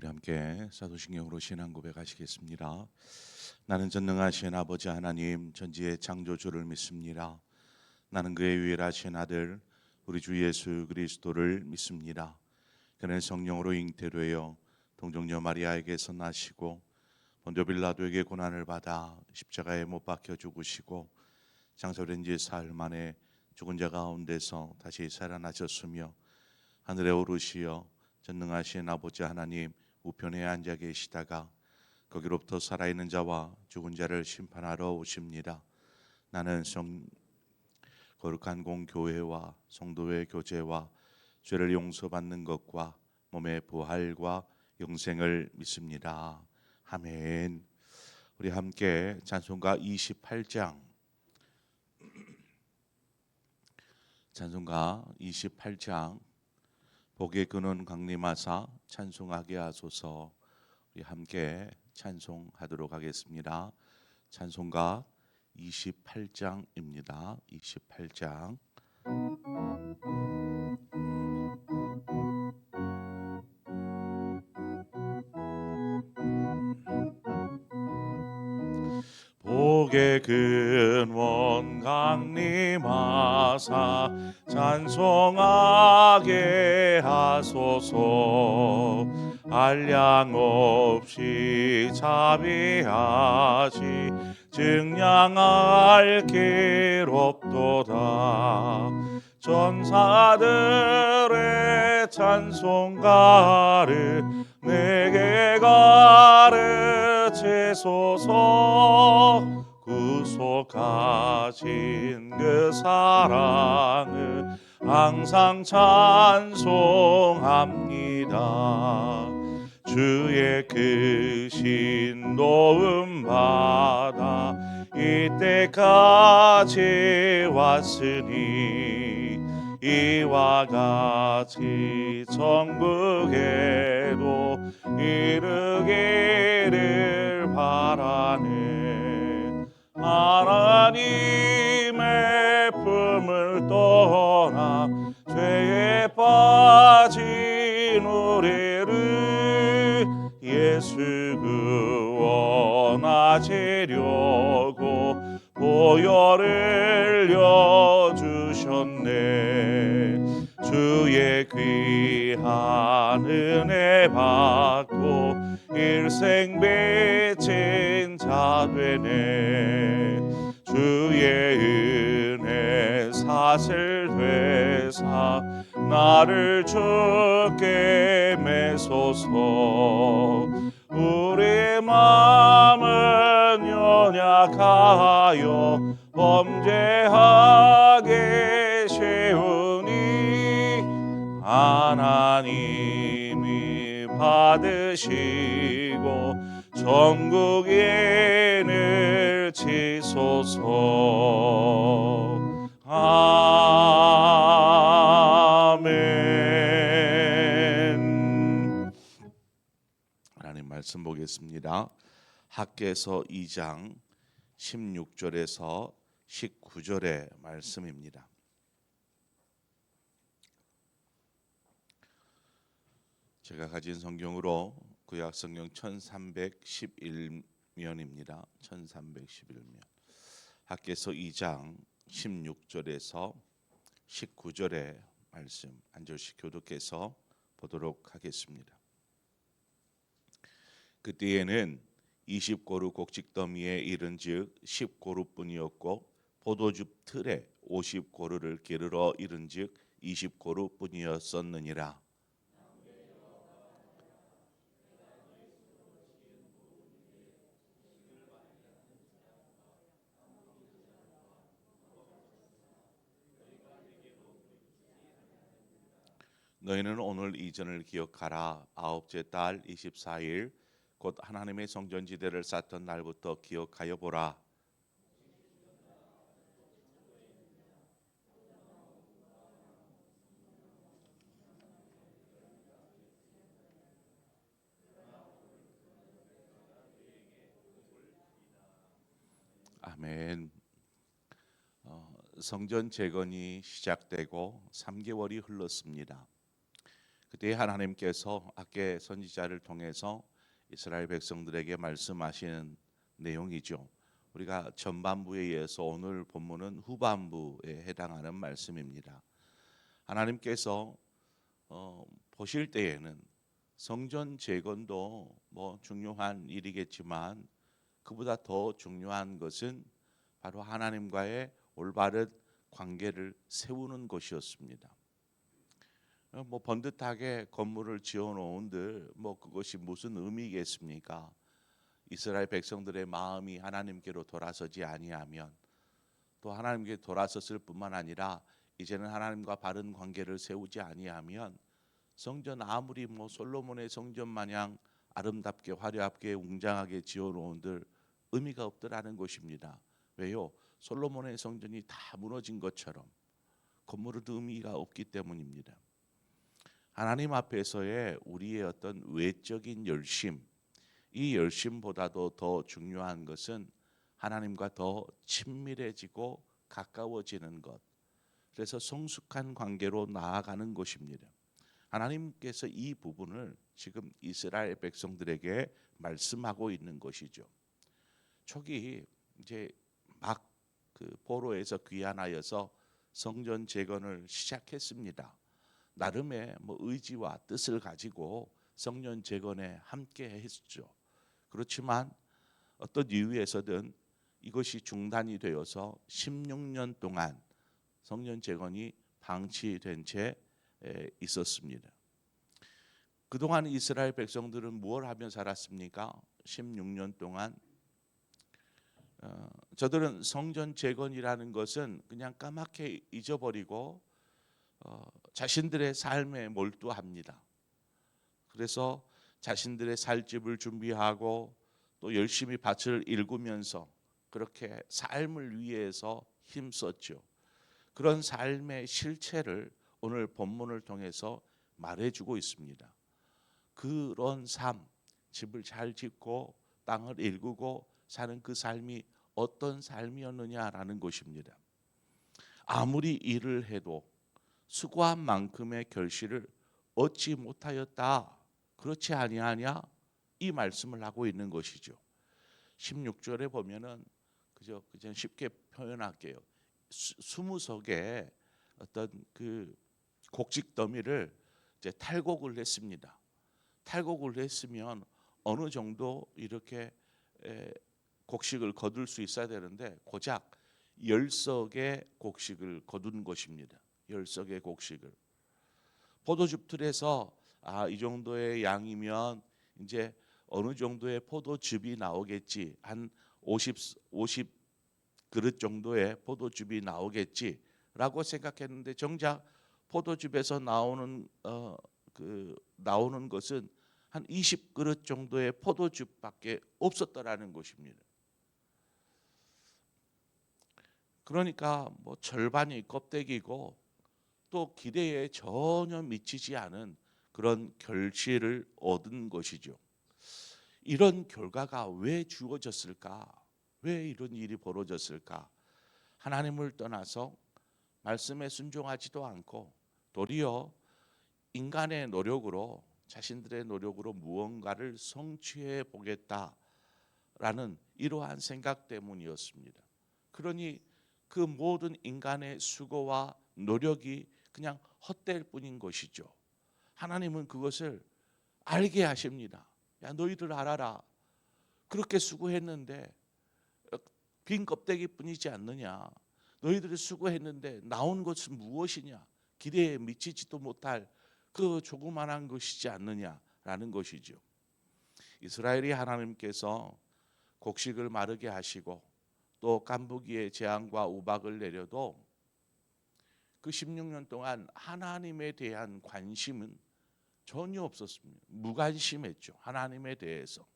우리 함께 사도신경으로 신앙 고백하시겠습니다. 나는 전능하신 아버지 하나님 전지의 창조주를 믿습니다. 나는 그의 유일하신 아들 우리 주 예수 그리스도를 믿습니다. 그는 성령으로 잉태되어 동정녀 마리아에게서 나시고 본토 빌라도에게 고난을 받아 십자가에 못 박혀 죽으시고 장사된 지 사흘 만에 죽은 자 가운데서 다시 살아나셨으며 하늘에 오르시어 전능하신 아버지 하나님 우편에 앉아 계시다가 거기로부터 살아있는 자와 죽은 자를 심판하러 오십니다. 나는 거룩한 공교회와 성도의 교제와 죄를 용서받는 것과 몸의 부활과 영생을 믿습니다. 아멘. 우리 함께 찬송가 28장 복의 근원 강림하사 찬송하게 하소서. 우리 함께 찬송하도록 하겠습니다. 찬송가 28장입니다. 28장. 복의 근원 강림하사 찬송하게 하소서. 한량 없이 자비하시 증량할 길 없도다. 전사들의 찬송가를 내게 가르치소서. 구속하신 그 사랑을 항상 찬송합니다. 주의 크신 도움 받아 이때까지 왔으니 이와 같이 천국에도 이르기를 바라네. 하나님의 품을 떠나 죄에 빠진 우리를 예수 구원하시려고 보혈을 여주셨네. 주의 귀한 은혜 받고 일생 빚진 자 되네. 주의 은혜 사슬 되사 나를 주께 매소서. 우리 마음은 연약하여 범죄하기 쉬우니 하나님이 받으시고 천국인을 치소서. 아멘. 하나님 말씀 보겠습니다. 학개서 2장 16절에서 19절의 말씀입니다. 제가 가진 성경으로 구약 성경 1311면입니다. 1311면. 학개서 2장 16절에서 19절의 말씀 한 절씩 교독해서 보도록 하겠습니다. 그때에는 20고루 곡식더미에 이른즉 10고루뿐이었고 포도즙 틀에 50고루를 기르러 이른즉 20고루뿐이었었느니라. 너희는 오늘 이전을 기억하라. 아홉째 달 24일 곧 하나님의 성전지대를 쌓던 날부터 기억하여 보라. 아멘. 성전 재건이 시작되고 3개월이 흘렀습니다. 그때 하나님께서 학개 선지자를 통해서 이스라엘 백성들에게 말씀하시는 내용이죠. 우리가 전반부에 의해서 오늘 본문은 후반부에 해당하는 말씀입니다. 하나님께서 보실 때에는 성전 재건도 뭐 중요한 일이겠지만 그보다 더 중요한 것은 바로 하나님과의 올바른 관계를 세우는 것이었습니다. 뭐 번듯하게 건물을 지어놓은들 뭐 그것이 무슨 의미겠습니까? 이스라엘 백성들의 마음이 하나님께로 돌아서지 아니하면, 또 하나님께 돌아섰을 뿐만 아니라 이제는 하나님과 바른 관계를 세우지 아니하면 성전 아무리 뭐 솔로몬의 성전 마냥 아름답게 화려하게 웅장하게 지어놓은들 의미가 없더라는 것입니다. 왜요? 솔로몬의 성전이 다 무너진 것처럼 건물은 의미가 없기 때문입니다. 하나님 앞에서의 우리의 어떤 외적인 열심, 이 열심보다도 더 중요한 것은 하나님과 더 친밀해지고 가까워지는 것, 그래서 성숙한 관계로 나아가는 것입니다. 하나님께서 이 부분을 지금 이스라엘 백성들에게 말씀하고 있는 것이죠. 초기 이제 막 그 포로에서 귀환하여서 성전 재건을 시작했습니다. 나름의 뭐 의지와 뜻을 가지고 성전 재건에 함께 했죠. 그렇지만 어떤 이유에서든 이것이 중단이 되어서 16년 동안 성전 재건이 방치된 채 있었습니다. 그동안 이스라엘 백성들은 무엇을 하며 살았습니까? 16년 동안 저들은 성전 재건이라는 것은 그냥 까맣게 잊어버리고 자신들의 삶에 몰두합니다. 그래서 자신들의 살 집을 준비하고 또 열심히 밭을 일구면서 그렇게 삶을 위해서 힘썼죠. 그런 삶의 실체를 오늘 본문을 통해서 말해주고 있습니다. 그런 삶, 집을 잘 짓고 땅을 일구고 사는 그 삶이 어떤 삶이었느냐라는 것입니다. 아무리 일을 해도 수고한 만큼의 결실을 얻지 못하였다, 그렇지 아니하냐, 이 말씀을 하고 있는 것이죠. 16절에 보면은 그저 쉽게 표현할게요. 20석의 어떤 그 곡식 더미를 이제 탈곡을 했습니다. 탈곡을 했으면 어느 정도 이렇게 곡식을 거둘 수 있어야 되는데 고작 10석의 곡식을 거둔 것입니다. 10석의 곡식을. 포도즙 틀에서 이 정도의 양이면 이제 어느 정도의 포도즙이 나오겠지, 한 50 그릇 정도의 포도즙이 나오겠지라고 생각했는데 정작 포도즙에서 나오는 나오는 것은 한 20그릇 정도의 포도즙밖에 없었더라는 것입니다. 그러니까 뭐 절반이 껍데기고 또 기대에 전혀 미치지 않은 그런 결실을 얻은 것이죠. 이런 결과가 왜 주어졌을까? 왜 이런 일이 벌어졌을까? 하나님을 떠나서 말씀에 순종하지도 않고 도리어 인간의 노력으로, 자신들의 노력으로 무언가를 성취해 보겠다라는 이러한 생각 때문이었습니다. 그러니 그 모든 인간의 수고와 노력이 그냥 헛될 뿐인 것이죠. 하나님은 그것을 알게 하십니다. 야, 너희들 알아라. 그렇게 수고했는데 빈 껍데기뿐이지 않느냐. 너희들이 수고했는데 나온 것은 무엇이냐. 기대에 미치지도 못할 그 조그만한 것이지 않느냐라는 것이죠. 이스라엘이 하나님께서 곡식을 마르게 하시고 또 깐부기의 재앙과 우박을 내려도 그 16년 동안 하나님에 대한 관심은 전혀 없었습니다. 무관심했죠. 하나님에 대해서.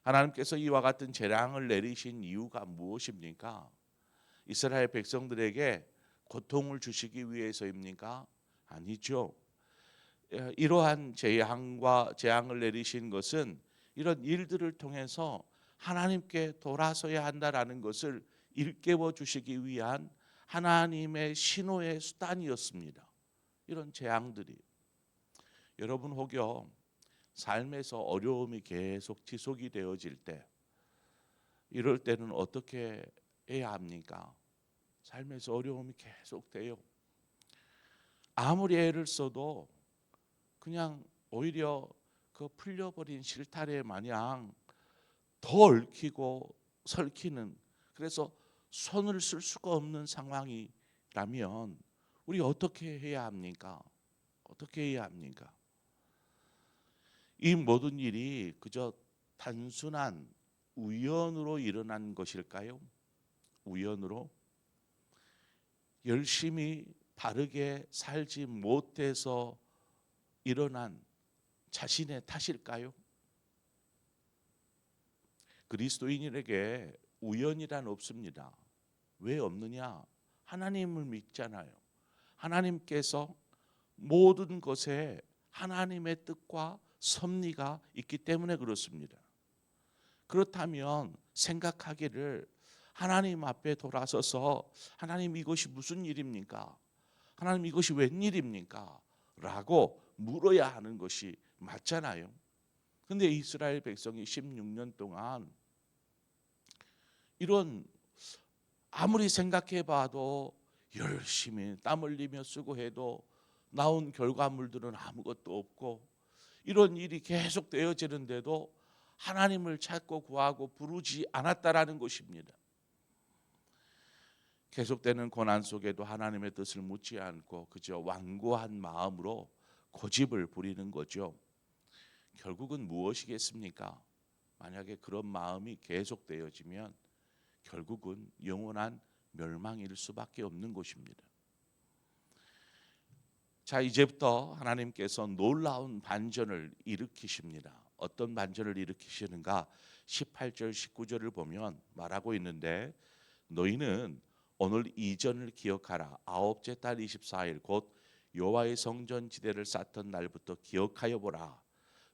하나님께서 이와 같은 재앙을 내리신 이유가 무엇입니까? 이스라엘 백성들에게 고통을 주시기 위해서입니까? 아니죠. 이러한 재앙을 내리신 것은 이런 일들을 통해서 하나님께 돌아서야 한다라는 것을 일깨워 주시기 위한 하나님의 신호의 수단이었습니다. 이런 재앙들이. 여러분 혹여 삶에서 어려움이 계속 지속이 되어질 때, 이럴 때는 어떻게 해야 합니까? 삶에서 어려움이 계속 돼요. 아무리 애를 써도 그냥 오히려 그 풀려버린 실타래 마냥 더 얽히고 설키는, 그래서 손을 쓸 수가 없는 상황이라면 우리 어떻게 해야 합니까? 어떻게 해야 합니까? 이 모든 일이 그저 단순한 우연으로 일어난 것일까요? 우연으로? 열심히 바르게 살지 못해서 일어난 자신의 탓일까요? 그리스도인에게 우연이란 없습니다. 왜 없느냐? 하나님을 믿잖아요. 하나님께서 모든 것에 하나님의 뜻과 섭리가 있기 때문에 그렇습니다. 그렇다면 생각하기를, 하나님 앞에 돌아서서 하나님 이것이 무슨 일입니까? 하나님 이것이 웬일입니까? 라고 물어야 하는 것이 맞잖아요. 근데 이스라엘 백성이 16년 동안 이런, 아무리 생각해 봐도 열심히 땀 흘리며 수고해도 나온 결과물들은 아무것도 없고, 이런 일이 계속 되어지는데도 하나님을 찾고 구하고 부르지 않았다라는 것입니다. 계속되는 고난 속에도 하나님의 뜻을 묻지 않고 그저 완고한 마음으로 고집을 부리는 거죠. 결국은 무엇이겠습니까? 만약에 그런 마음이 계속되어지면 결국은 영원한 멸망일 수밖에 없는 것입니다. 자, 이제부터 하나님께서 놀라운 반전을 일으키십니다. 어떤 반전을 일으키시는가? 18절 19절을 보면 말하고 있는데, 너희는 오늘 이전을 기억하라. 아홉째 달 24일 곧 여호와의 성전 지대를 쌓던 날부터 기억하여 보라.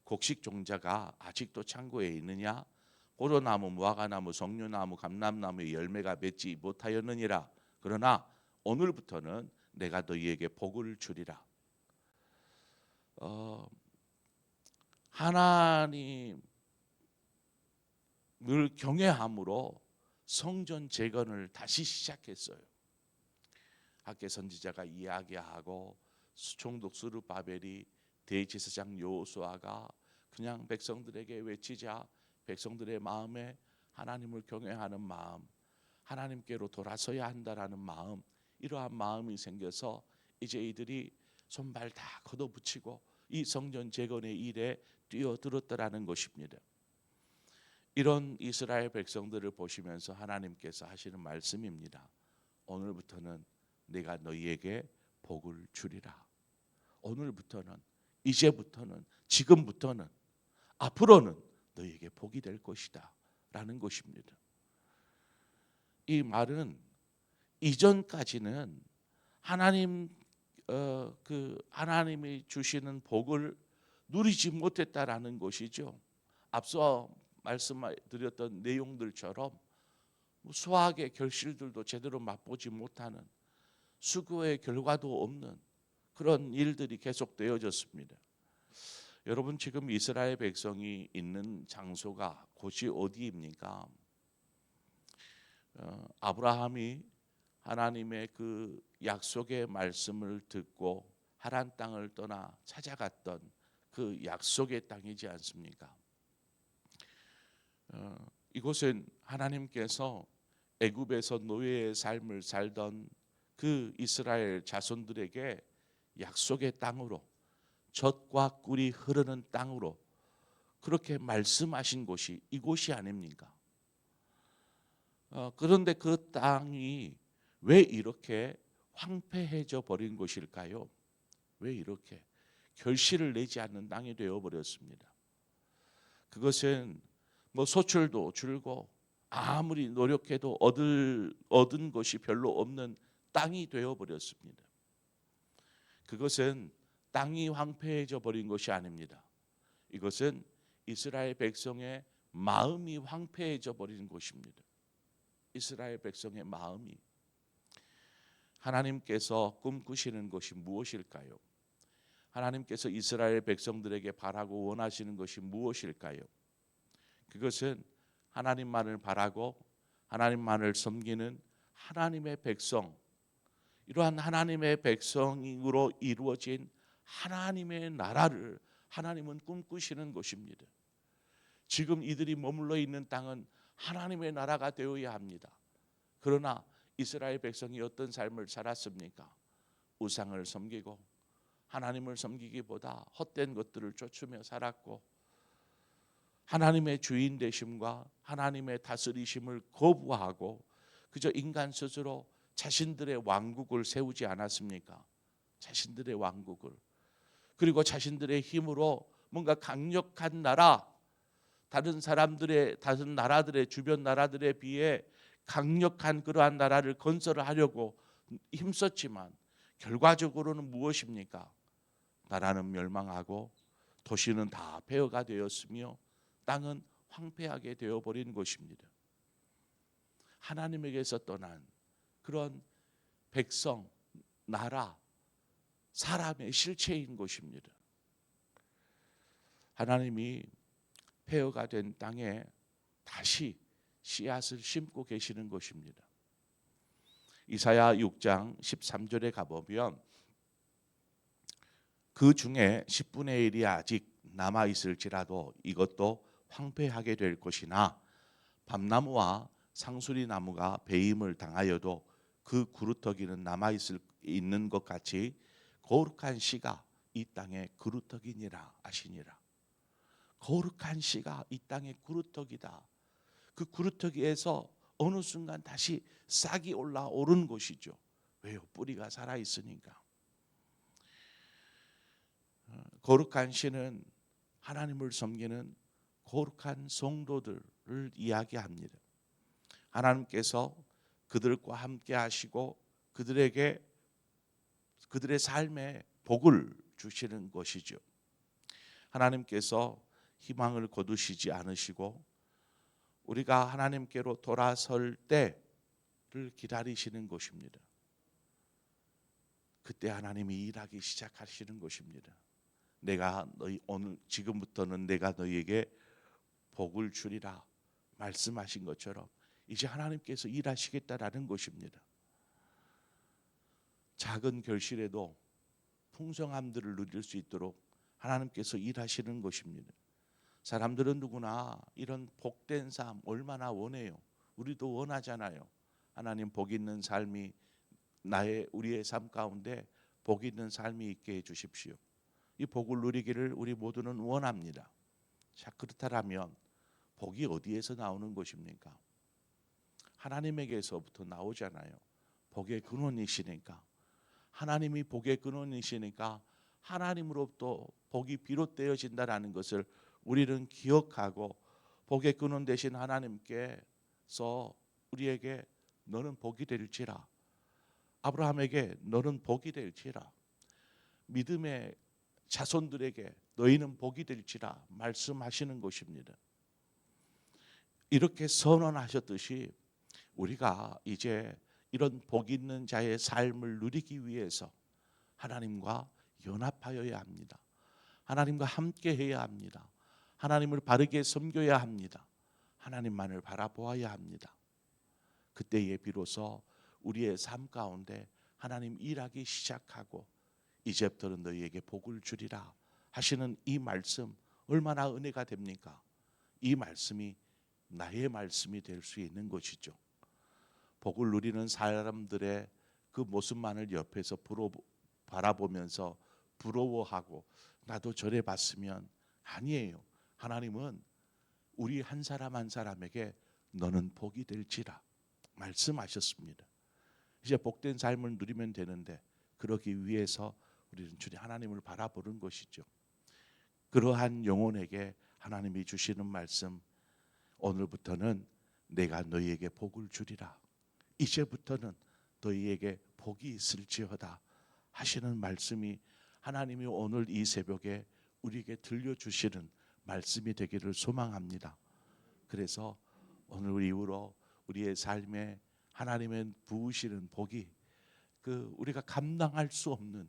곡식 종자가 아직도 창고에 있느냐? 포도나무, 무화과나무, 석류나무, 감람나무의 열매가 맺지 못하였느니라. 그러나 오늘부터는 내가 너희에게 복을 주리라. 하나님을 경외함으로 성전 재건을 다시 시작했어요. 학개 선지자가 이야기하고 총독 스룹바벨이 대제사장 여호수아가 그냥 백성들에게 외치자 백성들의 마음에 하나님을 경외하는 마음, 하나님께로 돌아서야 한다라는 마음, 이러한 마음이 생겨서 이제 이들이 손발 다 걷어붙이고 이 성전 재건의 일에 뛰어들었다라는 것입니다. 이런 이스라엘 백성들을 보시면서 하나님께서 하시는 말씀입니다. 오늘부터는 내가 너희에게 복을 주리라. 오늘부터는, 이제부터는, 지금부터는, 앞으로는 너희에게 복이 될 것이다 라는 것입니다. 이 말은 이전까지는 하나님이 주시는 복을 누리지 못했다라는 것이죠. 앞서 말씀드렸던 내용들처럼 수학의 결실들도 제대로 맛보지 못하는, 수고의 결과도 없는 그런 일들이 계속 되어졌습니다. 여러분, 지금 이스라엘 백성이 있는 장소가 곳이 어디입니까? 아브라함이 하나님의 그 약속의 말씀을 듣고 하란 땅을 떠나 찾아갔던 그 약속의 땅이지 않습니까? 이곳은 하나님께서 애굽에서 노예의 삶을 살던 그 이스라엘 자손들에게 약속의 땅으로, 젖과 꿀이 흐르는 땅으로 그렇게 말씀하신 곳이 이곳이 아닙니까? 그런데 그 땅이 왜 이렇게 황폐해져 버린 것일까요? 왜 이렇게 결실을 내지 않는 땅이 되어버렸습니다. 그것은 소출도 줄고 아무리 노력해도 얻은 것이 별로 없는 땅이 되어버렸습니다. 그것은 땅이 황폐해져 버린 것이 아닙니다. 이것은 이스라엘 백성의 마음이 황폐해져 버린 것입니다. 이스라엘 백성의 마음이. 하나님께서 꿈꾸시는 것이 무엇일까요? 하나님께서 이스라엘 백성들에게 바라고 원하시는 것이 무엇일까요? 그것은 하나님만을 바라고 하나님만을 섬기는 하나님의 백성, 이러한 하나님의 백성으로 이루어진 하나님의 나라를 하나님은 꿈꾸시는 것입니다. 지금 이들이 머물러 있는 땅은 하나님의 나라가 되어야 합니다. 그러나 이스라엘 백성이 어떤 삶을 살았습니까? 우상을 섬기고 하나님을 섬기기보다 헛된 것들을 쫓으며 살았고, 하나님의 주인 되심과 하나님의 다스리심을 거부하고 그저 인간 스스로 자신들의 왕국을 세우지 않았습니까? 자신들의 왕국을, 그리고 자신들의 힘으로 뭔가 강력한 나라, 다른 나라들의 주변 나라들에 비해 강력한 그러한 나라를 건설하려고 힘썼지만 결과적으로는 무엇입니까? 나라는 멸망하고 도시는 다 폐허가 되었으며 땅은 황폐하게 되어버린 것입니다. 하나님에게서 떠난 그런 백성, 나라, 사람의 실체인 것입니다. 하나님이 폐허가 된 땅에 다시 씨앗을 심고 계시는 것입니다. 이사야 6장 13절에 가보면 그 중에 10분의 1이 아직 남아있을지라도 이것도 황폐하게 될 것이나 밤나무와 상수리 나무가 배임을 당하여도 그 구루터기는 남아있는 것 같이 거룩한 씨가 이 땅에 구루터기니라 하시니라. 거룩한 씨가 이 땅에 구루터기다. 그 구루터기에서 어느 순간 다시 싹이 올라오른 것이죠. 왜요? 뿌리가 살아있으니까. 거룩한 씨는 하나님을 섬기는 거룩한 성도들을 이야기합니다. 하나님께서 그들과 함께 하시고 그들의 삶에 복을 주시는 것이죠. 하나님께서 희망을 거두시지 않으시고 우리가 하나님께로 돌아설 때를 기다리시는 것입니다. 그때 하나님이 일하기 시작하시는 것입니다. 지금부터는 내가 너희에게 복을 주리라 말씀하신 것처럼 이제 하나님께서 일하시겠다라는 것입니다. 작은 결실에도 풍성함들을 누릴 수 있도록 하나님께서 일하시는 것입니다. 사람들은 누구나 이런 복된 삶 얼마나 원해요. 우리도 원하잖아요. 하나님 복 있는 삶이 우리의 삶 가운데 복 있는 삶이 있게 해주십시오. 이 복을 누리기를 우리 모두는 원합니다. 자, 그렇다면 복이 어디에서 나오는 것입니까? 하나님에게서부터 나오잖아요. 복의 근원이시니까. 하나님이 복의 근원이시니까 하나님으로부터 복이 비롯되어진다라는 것을 우리는 기억하고 복의 근원 되신 하나님께서 우리에게 너는 복이 될지라, 아브라함에게 너는 복이 될지라, 믿음의 자손들에게 너희는 복이 될지라 말씀하시는 것입니다. 이렇게 선언하셨듯이 우리가 이제 이런 복 있는 자의 삶을 누리기 위해서 하나님과 연합하여야 합니다. 하나님과 함께 해야 합니다. 하나님을 바르게 섬겨야 합니다. 하나님만을 바라보아야 합니다. 그때에 비로소 우리의 삶 가운데 하나님 일하기 시작하고 이제부터는 너희에게 복을 주리라 하시는 이 말씀 얼마나 은혜가 됩니까? 이 말씀이 나의 말씀이 될 수 있는 것이죠. 복을 누리는 사람들의 그 모습만을 옆에서 바라보면서 부러워하고 나도 저래 봤으면, 아니에요. 하나님은 우리 한 사람 한 사람에게 너는 복이 될지라 말씀하셨습니다. 이제 복된 삶을 누리면 되는데 그러기 위해서 우리는 주님 하나님을 바라보는 것이죠. 그러한 영혼에게 하나님이 주시는 말씀, 오늘부터는 내가 너희에게 복을 주리라, 이제부터는 너희에게 복이 있을지어다 하시는 말씀이 하나님이 오늘 이 새벽에 우리에게 들려주시는 말씀이 되기를 소망합니다. 그래서 오늘 이후로 우리의 삶에 하나님의 부으시는 복이 우리가 감당할 수 없는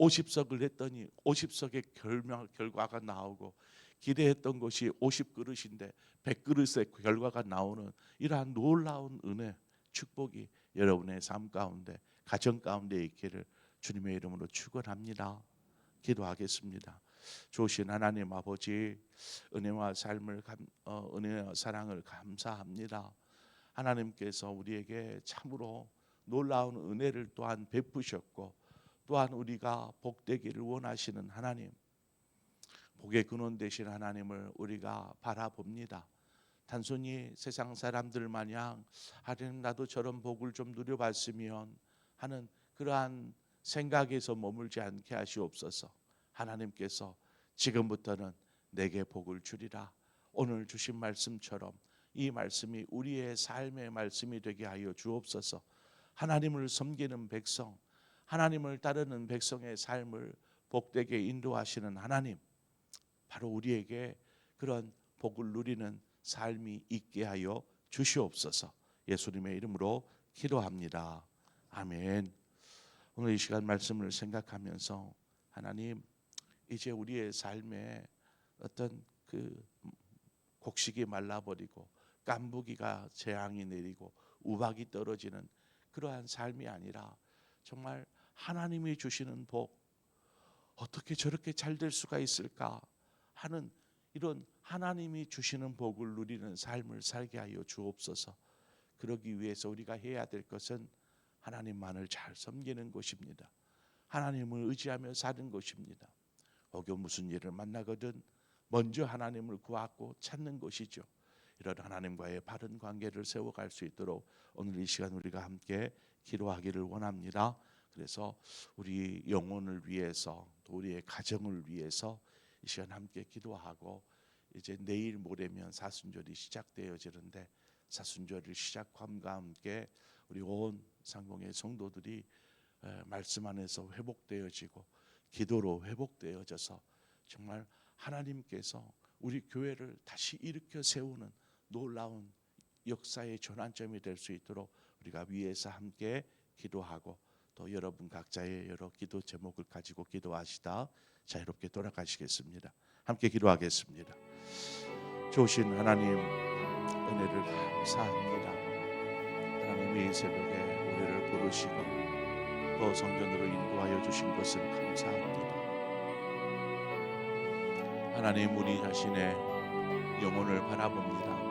50석을 했더니 50석의 결과가 나오고, 기대했던 것이 50그릇인데 100그릇의 결과가 나오는 이러한 놀라운 은혜, 축복이 여러분의 삶 가운데, 가정 가운데 있기를 주님의 이름으로 축원합니다. 기도하겠습니다. 좋으신 하나님 아버지, 은혜와 은혜와 사랑을 감사합니다. 하나님께서 우리에게 참으로 놀라운 은혜를 또한 베푸셨고, 또한 우리가 복되기를 원하시는 하나님, 복의 근원 되신 하나님을 우리가 바라봅니다. 단순히 세상 사람들 마냥 하나님 나도 저런 복을 좀 누려봤으면 하는 그러한 생각에서 머물지 않게 하시옵소서. 하나님께서 지금부터는 내게 복을 주리라, 오늘 주신 말씀처럼 이 말씀이 우리의 삶의 말씀이 되게 하여 주옵소서. 하나님을 섬기는 백성, 하나님을 따르는 백성의 삶을 복되게 인도하시는 하나님, 바로 우리에게 그런 복을 누리는 삶이 있게 하여 주시옵소서. 예수님의 이름으로 기도합니다. 아멘. 오늘 이 시간 말씀을 생각하면서, 하나님, 이제 우리의 삶에 어떤 그 곡식이 말라버리고 깐부기가 재앙이 내리고 우박이 떨어지는 그러한 삶이 아니라, 정말 하나님이 주시는 복, 어떻게 저렇게 잘 될 수가 있을까 하는 이런 하나님이 주시는 복을 누리는 삶을 살게 하여 주옵소서. 그러기 위해서 우리가 해야 될 것은 하나님만을 잘 섬기는 것입니다. 하나님을 의지하며 사는 것입니다. 혹여 무슨 일을 만나거든 먼저 하나님을 구하고 찾는 것이죠. 이런 하나님과의 바른 관계를 세워갈 수 있도록 오늘 이 시간 우리가 함께 기도하기를 원합니다. 그래서 우리 영혼을 위해서, 또 우리의 가정을 위해서 이 시간 함께 기도하고, 이제 내일 모레면 사순절이 시작되어지는데, 사순절을 시작함과 함께 우리 온 상공의 성도들이 말씀 안에서 회복되어지고 기도로 회복되어져서 정말 하나님께서 우리 교회를 다시 일으켜 세우는 놀라운 역사의 전환점이 될 수 있도록 우리가 위에서 함께 기도하고, 또 여러분 각자의 여러 기도 제목을 가지고 기도하시다 자유롭게 돌아가시겠습니다. 함께 기도하겠습니다. 좋으신 하나님, 은혜를 감사합니다. 하나님이 이 새벽에 우리를 부르시고 또 성전으로 인도하여 주신 것을 감사합니다. 하나님, 우리 자신의 영혼을 바라봅니다.